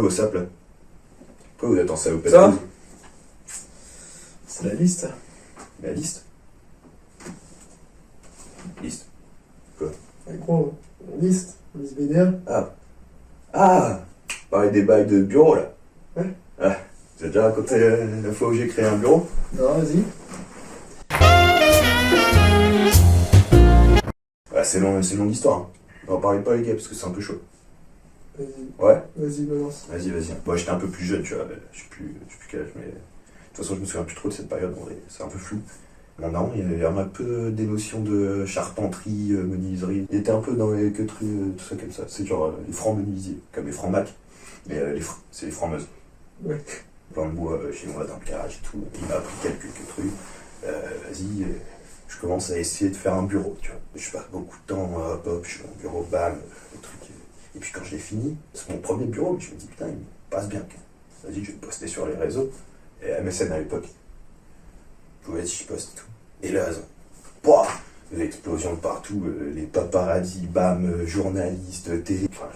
quoi vos sapes là? Pourquoi vous êtes en salopette? Ça c'est la liste. La liste? Liste? Ouais, gros, liste BDA. Ah! Parler des bails de bureau là? Ouais. Ah, vous avez déjà raconté la fois où j'ai créé un bureau? Non, vas-y. Ah, c'est long l'histoire. Hein. On en parle pas les gars parce que c'est un peu chaud. Vas-y. Ouais? Vas-y, balance. Vas-y. Moi j'étais un peu plus jeune, tu vois. Je sais plus quel âge, mais. De toute façon, je me souviens plus trop de cette période, en vrai. C'est un peu flou. Mon daron, il avait un peu des notions de charpenterie, menuiserie. Il était un peu dans les queutrues, tout ça comme ça. C'est genre les francs menuisiers, comme les francs mac, mais c'est les francs-meuses. Ouais. Plein de bois chez moi dans le garage et tout. Il m'a appris quelques queutrues. Vas-y, je commence à essayer de faire un bureau, tu vois. Je passe beaucoup de temps, hop, je fais mon bureau, bam, le truc. Et puis quand je l'ai fini, c'est mon premier bureau, je me dis putain, il me passe bien. Vas-y, je vais le poster sur les réseaux. Et MSN à l'époque. Je voulais si je poste et tout. Et là, pouah, l'explosion de partout, les paparazzis, bam, journalistes, télé, enfin,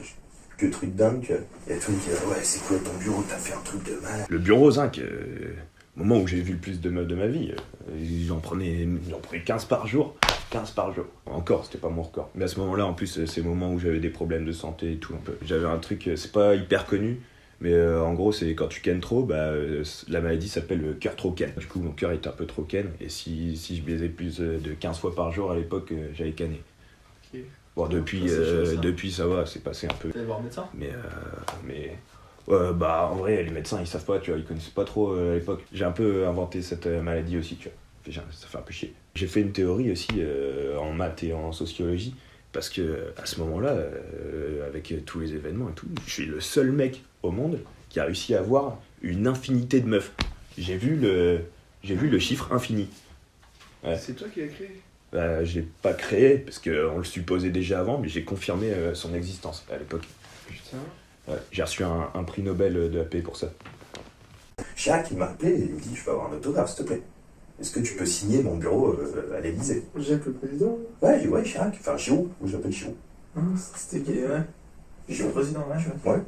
que truc dingue, tu vois. Il y a tout le monde qui dit, ouais, c'est quoi ton bureau, t'as fait un truc de malade. Le bureau zinc, moment où j'ai vu le plus de meufs de ma vie, j'en prenais 15 par jour. 15 par jour. Encore, c'était pas mon record. Mais à ce moment-là, en plus, c'est le moment où j'avais des problèmes de santé et tout un peu. J'avais un truc, c'est pas hyper connu, mais en gros, c'est quand tu kennes trop, la maladie s'appelle le cœur trop ken. Du coup, mon cœur était un peu trop ken, et si je baisais plus de 15 fois par jour à l'époque, j'avais canné. Ok. Bon, depuis ça va, c'est passé un peu. T'es allé voir un médecin? En vrai, les médecins, ils savent pas, tu vois, ils connaissaient pas trop à l'époque. J'ai un peu inventé cette maladie aussi, tu vois. Ça fait un peu chier. J'ai fait une théorie aussi en maths et en sociologie, parce que à ce moment-là, avec tous les événements et tout, je suis le seul mec au monde qui a réussi à avoir une infinité de meufs. J'ai vu le chiffre infini. Ouais. C'est toi qui l'as créé? Je l'ai pas créé, parce qu'on le supposait déjà avant, mais j'ai confirmé son existence à l'époque. Putain. Ouais, j'ai reçu un prix Nobel de la paix pour ça. Chirac, il m'a appelé et il me dit, je peux avoir un autographe, s'il te plaît. Est-ce que tu peux signer mon bureau à l'Élysée? Jacques le président? Ouais, Chirac. Enfin, Chirou. Moi, je l'appelle Chirou. C'était gay, ouais. Chirou. Le président, ouais. Ouais.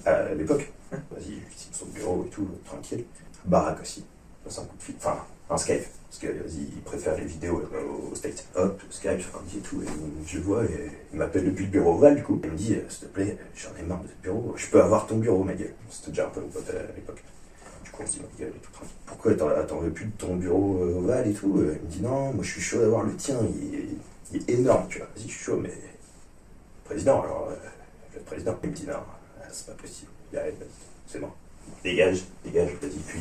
À l'époque. Vas-y, je signe son bureau et tout, tranquille. Barack aussi. C'est un coup de fil. Enfin, un Skype. Parce que, vas-y, il préfère les vidéos au States. Hop, Skype, c'est parti et tout. Et je le vois, et il m'appelle depuis le bureau Oval, du coup. Il me dit, s'il te plaît, j'en ai marre de ce bureau. Je peux avoir ton bureau, ma gueule. C'était déjà un peu mon pote à l'époque. Du coup, on se dit, ma gueule et tout tranquille. Pourquoi t'en veux plus de ton bureau Oval et tout? Il me dit, non, moi je suis chaud d'avoir le tien. Il est énorme, tu vois. Vas-y, je suis chaud, mais. Président, alors. Je vais être président. Il me dit, non, c'est pas possible. C'est bon. Dégage, vas-y, puis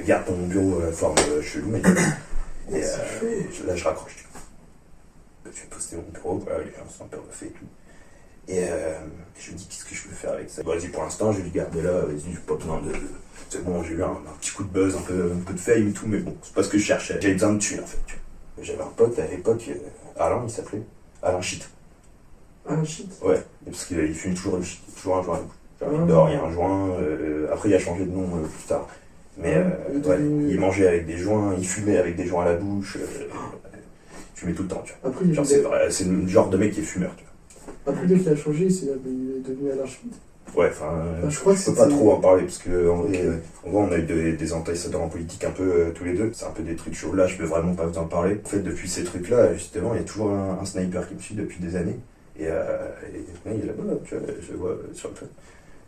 garde ton bureau forme chelou, mec. Et là, je raccroche. Je vais poster mon bureau, voilà, les gens sont un peu refaits et tout. Et je me dis, qu'est-ce que je peux faire avec ça? Bon, vas-y, pour l'instant, je vais le garder là, vas-y, j'ai pas besoin de. C'est bon, j'ai eu un petit coup de buzz, un peu de fame et tout, mais bon, c'est pas ce que je cherchais. J'avais besoin de thunes, en fait. Tu vois. J'avais un pote à l'époque, Alain, il s'appelait Alain Shit. Ah, shit. Ouais, parce qu'il fume toujours un joint à la bouche. Il dort, il y a un joint, après il a changé de nom plus tard. Mais il mangeait avec des joints, il fumait avec des joints à la bouche, il fumait tout le temps, tu vois. Après, genre, c'est le genre de mec qui est fumeur, tu vois. Après, dès qu'il a changé, il est devenu Alain Schmitt. Ouais, enfin, je crois que peux pas trop en parler, parce que en vrai, on a eu des antécédents en politique un peu tous les deux. C'est un peu des trucs chauds, là, je peux vraiment pas vous en parler. En fait, depuis ces trucs-là, justement, il y a toujours un sniper qui me suit depuis des années. Et il est là-bas, tu vois, je le vois sur le toit.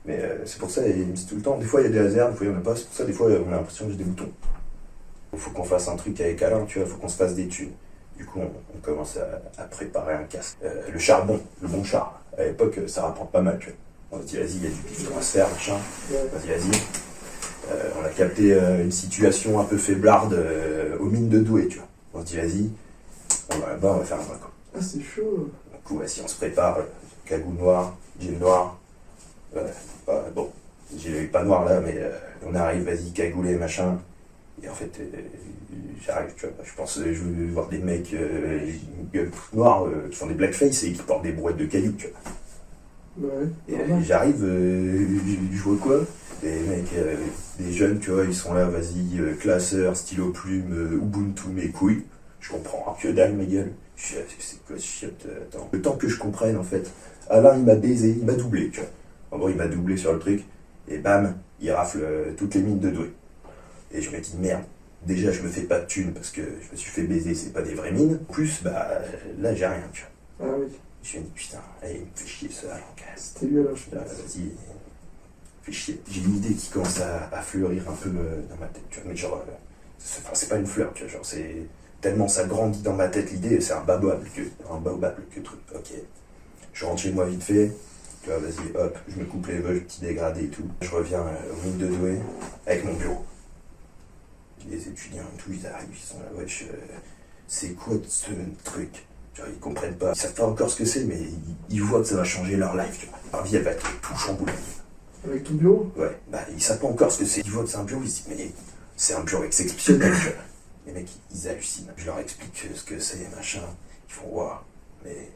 Mais c'est pour ça, il me dit tout le temps, des fois il y a des lasers, des fois il n'y en a pas, c'est pour ça, des fois on a l'impression que j'ai des boutons. Il faut qu'on fasse un truc avec Alain, tu vois, il faut qu'on se fasse des thunes. Du coup, on commence à préparer un casque. Le charbon, le bon char, à l'époque, ça rapporte pas mal, tu vois. On se dit, vas-y, il y a du pifton à se faire, machin, vas-y. On a capté une situation un peu faiblarde aux mines de Douai, tu vois. On se dit, vas-y, on va là-bas, on va faire un bac. Ah, c'est chaud. Du coup, vas-y, on se prépare, cagoule noire, jean noir. Bon, j'ai pas noir là, mais on arrive, vas-y, cagoulé, machin. Et en fait, j'arrive, tu vois, je pense, je veux voir des mecs, gueules toutes noires, qui font des blackface et qui portent des brouettes de cailloux, tu vois. Ouais. Et j'arrive, je vois quoi? Des mecs, des jeunes, tu vois, ils sont là, vas-y, classeur, stylo plume, Ubuntu, mes couilles. Je comprends que dalle, ma gueule. Je suis, c'est quoi ce shit? Attends. Le temps que je comprenne, en fait, Alain, il m'a baisé, il m'a doublé, tu vois. En gros, il m'a doublé sur le truc, et bam, il rafle toutes les mines de doué. Et je me dis, merde, déjà je me fais pas de thunes parce que je me suis fait baiser, c'est pas des vraies mines. En plus, bah là j'ai rien, tu vois. Ah oui, Je me dis, putain, allez, il me fait chier ce Alain Casse. c'était lui alors, je Vas-y, fais chier. J'ai une idée qui commence à fleurir un peu dans ma tête, tu vois. Mais genre, c'est pas une fleur, tu vois, genre c'est tellement ça grandit dans ma tête l'idée, c'est un baobab que truc. Ok, je rentre chez moi vite fait. Tu vois, vas-y, hop, je me coupe les vœux, petit dégradé et tout. Je reviens aux mines de Douai avec mon bureau. Les étudiants et tout, ils arrivent, ils sont là, wesh, c'est quoi ce truc? Genre, ils comprennent pas, ils savent pas encore ce que c'est, mais ils voient que ça va changer leur life, tu vois. Leur vie, elle va être tout chamboulée. Avec ton bureau? Ouais, bah, ils savent pas encore ce que c'est. Ils voient que c'est un bureau, ils se disent, mais c'est un bureau exceptionnel, tu vois. Les mecs, ils hallucinent. Je leur explique ce que c'est, machin. Ils font, waouh, mais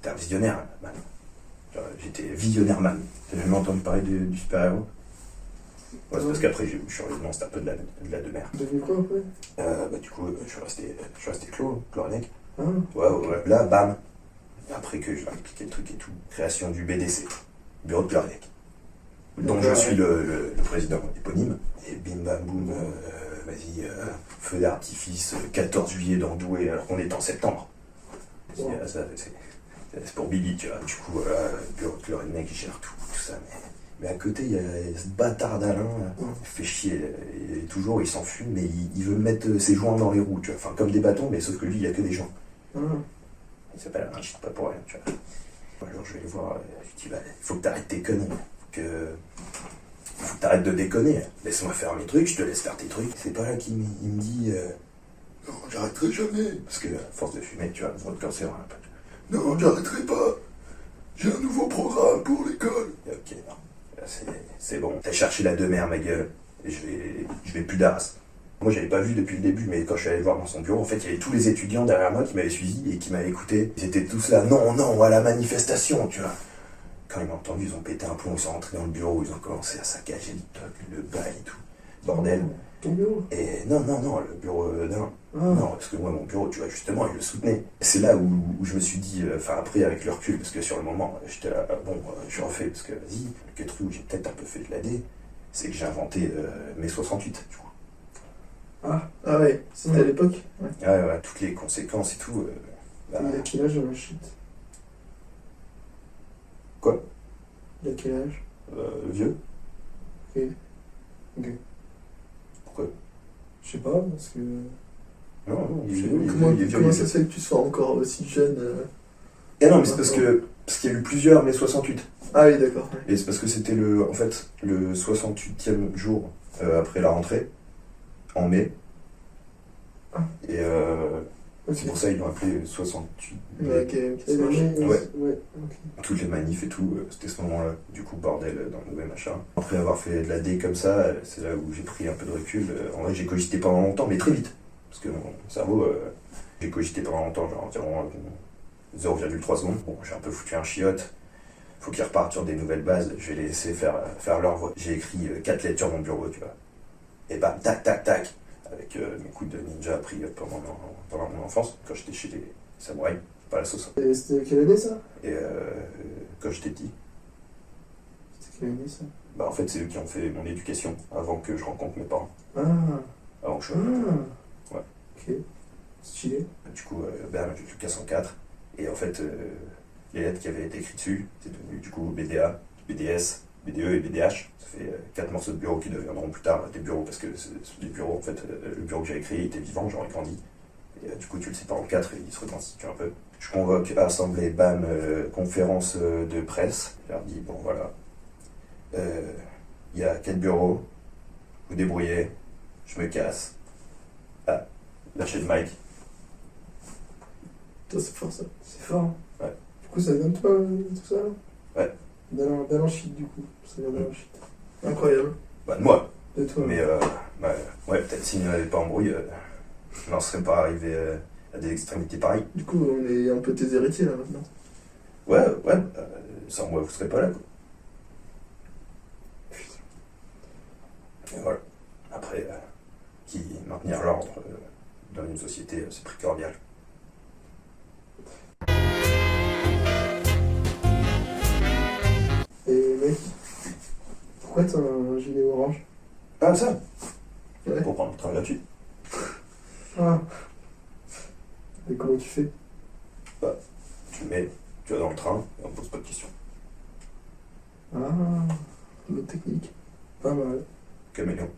t'es un visionnaire, man. Genre, j'étais visionnaire, man. T'as jamais entendu parler du super-héros? Ouais, c'est parce qu'après, je suis revenu, non, c'était un peu de la de mer. Devenu quoi après? Bah, du coup, je suis resté chlorinique. Ah, Ouais. Là, bam. Après que je leur ai expliqué le truc et tout. Création du BDC, Bureau de Chlorinique. Dont je suis le président éponyme. Et bim bam boum, vas-y, feu d'artifice, 14 juillet dans Douai, alors qu'on est en septembre. Wow. C'est pour Billy, tu vois. Du coup, voilà, le bureau de Chlorinique, il gère tout ça. Mais à côté, il y a ce bâtard d'Alain, il fait chier. Et toujours, il s'enfume, mais il veut mettre ses joints dans les roues, tu vois. Enfin, comme des bâtons, mais sauf que lui, il n'y a que des joints. ah. Il s'appelle Alain, je sais pas pour rien, tu vois. Alors, je vais le voir, je lui dis, bah, il faut que t'arrêtes tes conneries. Faut que t'arrêtes de déconner. Laisse-moi faire mes trucs, je te laisse faire tes trucs. C'est pas là qu'il me dit, non, j'arrêterai jamais. Parce que, à force de fumer, tu vois, votre cancer, un peu. Non, j'arrêterai pas. J'ai un nouveau programme pour l'école. Ok, non. C'est bon. T'as cherché la demeure, ma gueule. Et je vais plus d'Arras. Moi, j'avais pas vu depuis le début, mais quand je suis allé le voir dans son bureau, en fait, il y avait tous les étudiants derrière moi qui m'avaient suivi et qui m'avaient écouté. Ils étaient tous là, non, à la manifestation, tu vois. Quand ils m'ont entendu, ils ont pété un plomb, ils sont rentrés dans le bureau, ils ont commencé à saccager le bail et tout. Bordel. Ton bureau? Et non, le bureau d'Alain. Ah. Non, parce que moi, mon bureau, tu vois, justement, il le soutenait. C'est là où je me suis dit, enfin, après, avec le recul, parce que sur le moment, j'étais là, je refais, parce que, vas-y, le truc où j'ai peut-être un peu fait de l'AD, c'est que j'ai inventé mai 68, du coup. Ah ouais, c'était à l'époque? Ouais. Ouais, toutes les conséquences et tout. Bah, Il a quel âge la chute? Quoi? Il a quel âge? Vieux? Ok. Pourquoi? Je sais pas, parce que. Non, il est Je sais vieux, pas, comment il est vieux. comment ça se fait que tu sois encore aussi jeune? Et non, mais c'est parce qu'il y a eu plusieurs mai 68. Ah oui, d'accord. Ouais. Et c'est parce que c'était le 68e jour après la rentrée, en mai. Ah. Et Ok. c'est pour ça qu'ils l'ont appelé 68 mai. Ouais, ok. C'est Ouais, ouais. ok. Toutes les manifs et tout, c'était ce moment-là. Du coup, bordel dans le nouvel machin. Après avoir fait de la D comme ça, c'est là où j'ai pris un peu de recul. En vrai, j'ai cogité pendant longtemps, mais très vite. Parce que mon cerveau, j'ai cogité pendant longtemps, genre environ 0,3 secondes. Bon, j'ai un peu foutu un chiotte. Faut qu'ils repartent sur des nouvelles bases. Je vais les laisser faire leur voix. J'ai écrit 4 lettres sur mon bureau, tu vois. Et bam, tac, tac, tac. Avec mes coups de ninja appris pendant mon enfance, quand j'étais chez les samouraïs. Pas la sauce. Et c'était quelle année ça? Et quand j'étais petit, C'était quelle année ça? bah en fait, c'est eux qui ont fait mon éducation avant que je rencontre mes parents. Ah. Avant que je sois Ah. Ouais. Ok. Stylé. Du coup, j'ai fait qu'à 104. Et en fait, les lettres qui avaient été écrites dessus, c'est devenu du coup BDA, BDS, BDE et BDH. Ça fait 4 morceaux de bureaux qui deviendront plus tard des bureaux, parce que les bureaux, en fait, le bureau que j'avais créé était vivant, j'aurais grandi. Et du coup, tu le sépares en 4 et il se reconstitue un peu. Je convoque assemblée, bam, conférence de presse. Je leur dis, bon voilà, il y a 4 bureaux, vous débrouillez, je me casse. Ah, lâchez le mic. Putain, c'est fort ça. C'est fort. Hein. Ouais. Du coup, ça vient de toi, tout ça là? Ouais. D'Alain Shit, du coup. Ça vient d'Alain Shit. Incroyable. Bah, de moi. De toi. Mais ouais, peut-être s'il n'y avait pas embrouille, je n'en serais pas arrivé à des extrémités pareilles. Du coup, on est un peu tes héritiers là maintenant. Ouais, sans moi, vous ne serez pas là, quoi. Et voilà. Après, qui maintenir l'ordre dans une société, c'est primordial. Et Pourquoi t'as un gilet orange? Ah, ça Ouais. Pour prendre le train gratuit. Ah. Et comment tu fais? Tu le mets, tu vas dans le train, et on pose pas de questions. Ah, une autre technique. Pas mal. Caméléon.